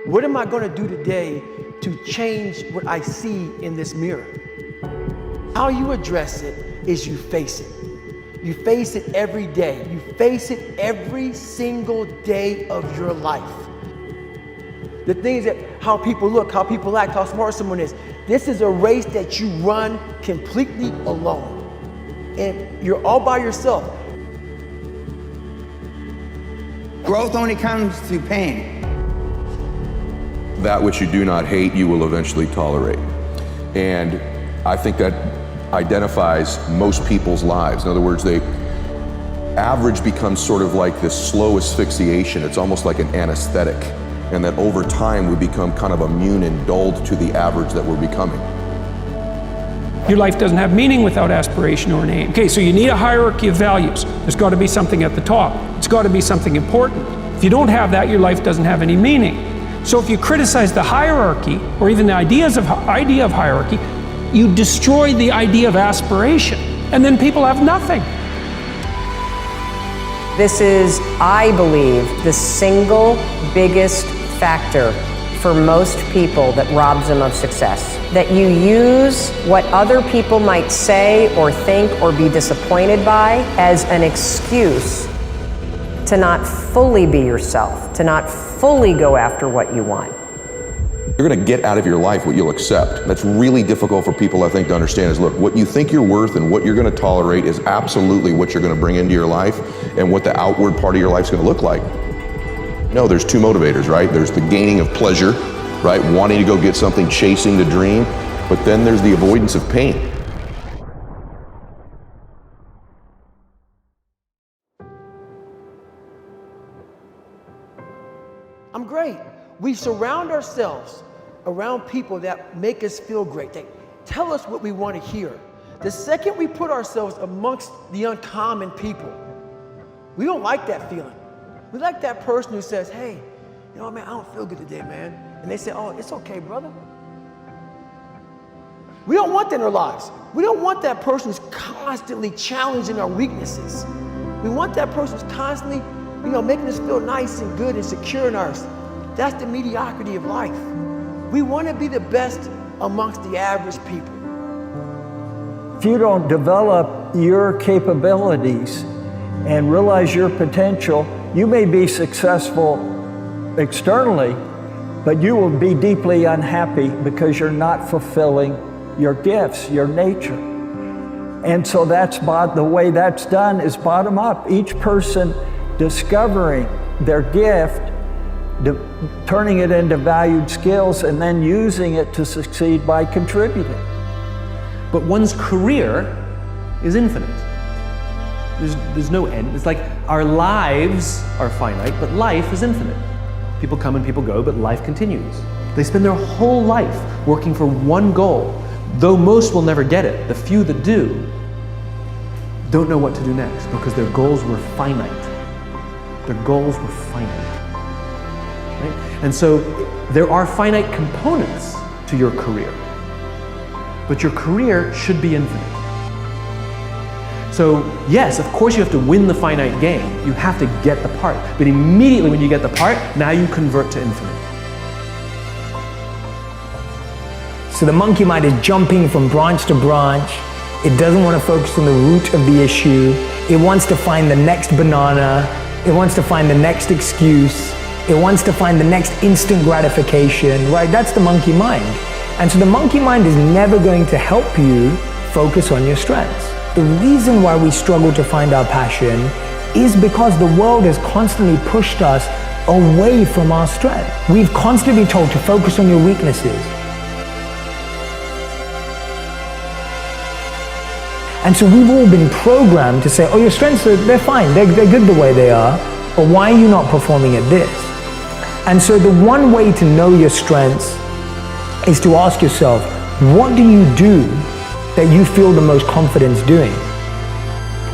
What am I going to do today to change what I see in this mirror? How you address it is you face it. You face it every day. You face it every single day of your life. The things that, how people look, how people act, how smart someone is. This is a race that you run completely alone. And you're all by yourself. Growth only comes through pain. That which you do not hate, you will eventually tolerate. And I think that identifies most people's lives. In other words, average becomes sort of like this slow asphyxiation. It's almost like an anesthetic. And that over time we become kind of immune and dulled to the average that we're becoming. Your life doesn't have meaning without aspiration or an aim. Okay, so you need a hierarchy of values. There's got to be something at the top. It's got to be something important. If you don't have that, your life doesn't have any meaning. So if you criticize the hierarchy, or even the idea of hierarchy, you destroy the idea of aspiration, and then people have nothing. This is, I believe, the single biggest factor for most people that robs them of success. That you use what other people might say or think or be disappointed by as an excuse to not fully be yourself, to not fully go after what you want. You're going to get out of your life what you'll accept. That's really difficult for people, I think, to understand is, look, what you think you're worth and what you're going to tolerate is absolutely what you're going to bring into your life and what the outward part of your life is going to look like. No, there's two motivators, right? There's the gaining of pleasure, right? Wanting to go get something, chasing the dream, but then there's the avoidance of pain. I'm great. We surround ourselves around people that make us feel great. They tell us what we want to hear. The second we put ourselves amongst the uncommon people, we don't like that feeling. We like that person who says, hey, you know, man, I don't feel good today, man. And they say, oh, it's okay, brother. We don't want that in our lives. We don't want that person who's constantly challenging our weaknesses. We want that person who's constantly, you know, making us feel nice and good and secure in ours. That's the mediocrity of life. We want to be the best amongst the average people. If you don't develop your capabilities and realize your potential, you may be successful externally, but you will be deeply unhappy because you're not fulfilling your gifts, your nature. And so the way that's done is bottom up. Each person discovering their gift, turning it into valued skills, and then using it to succeed by contributing. But one's career is infinite. There's no end. It's like our lives are finite, but life is infinite. People come and people go, but life continues. They spend their whole life working for one goal. Though most will never get it, the few that do don't know what to do next because their goals were finite. Their goals were finite. Right? And so there are finite components to your career, but your career should be infinite. So yes, of course you have to win the finite game. You have to get the part, but immediately when you get the part, now you convert to infinite. So the monkey mind is jumping from branch to branch. It doesn't want to focus on the root of the issue. It wants to find the next banana. It wants to find the next excuse. It wants to find the next instant gratification, right? That's the monkey mind. And so the monkey mind is never going to help you focus on your strengths. The reason why we struggle to find our passion is because the world has constantly pushed us away from our strength. We've constantly been told to focus on your weaknesses. And so we've all been programmed to say, oh, your strengths, they're fine, they're good the way they are, but why are you not performing at this? And so the one way to know your strengths is to ask yourself, what do you do that you feel the most confidence doing?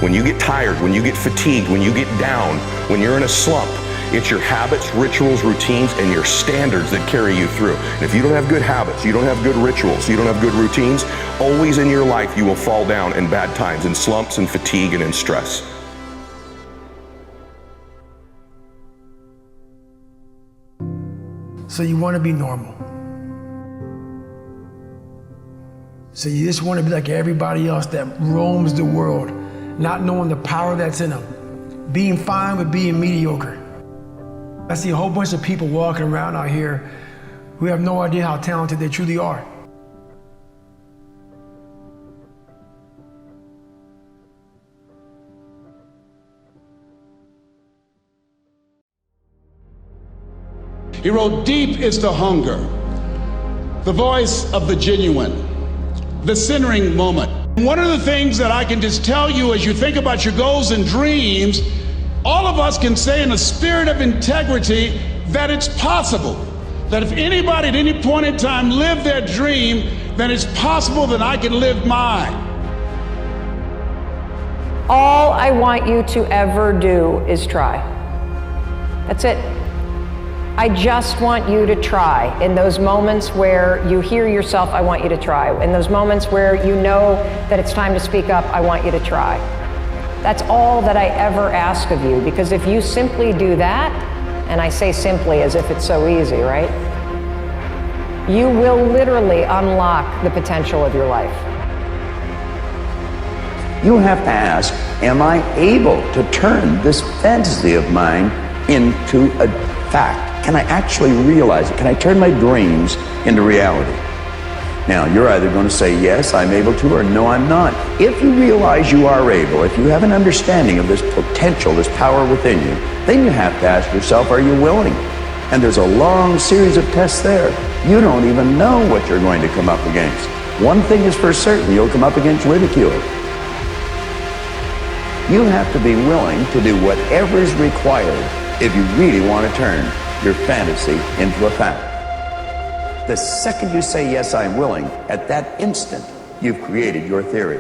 When you get tired, when you get fatigued, when you get down, when you're in a slump, it's your habits, rituals, routines, and your standards that carry you through. And if you don't have good habits, you don't have good rituals, you don't have good routines, always in your life you will fall down in bad times, in slumps and fatigue and in stress. So you want to be normal. So you just want to be like everybody else that roams the world, not knowing the power that's in them. Being fine with being mediocre. I see a whole bunch of people walking around out here who have no idea how talented they truly are. He wrote, "Deep is the hunger, the voice of the genuine, the centering moment." One of the things that I can just tell you as you think about your goals and dreams, all of us can say in a spirit of integrity that it's possible. That if anybody at any point in time lived their dream, then it's possible that I can live mine. All I want you to ever do is try. That's it. I just want you to try. In those moments where you hear yourself, I want you to try. In those moments where you know that it's time to speak up, I want you to try. That's all that I ever ask of you, because if you simply do that, and I say simply as if it's so easy, right? You will literally unlock the potential of your life. You have to ask, am I able to turn this fantasy of mine into a fact? Can I actually realize it? Can I turn my dreams into reality? Now, you're either going to say, yes, I'm able to, or no, I'm not. If you realize you are able, if you have an understanding of this potential, this power within you, then you have to ask yourself, are you willing? And there's a long series of tests there. You don't even know what you're going to come up against. One thing is for certain, you'll come up against ridicule. You have to be willing to do whatever is required if you really want to turn your fantasy into a fact. The second you say, yes, I'm willing, at that instant, you've created your theory.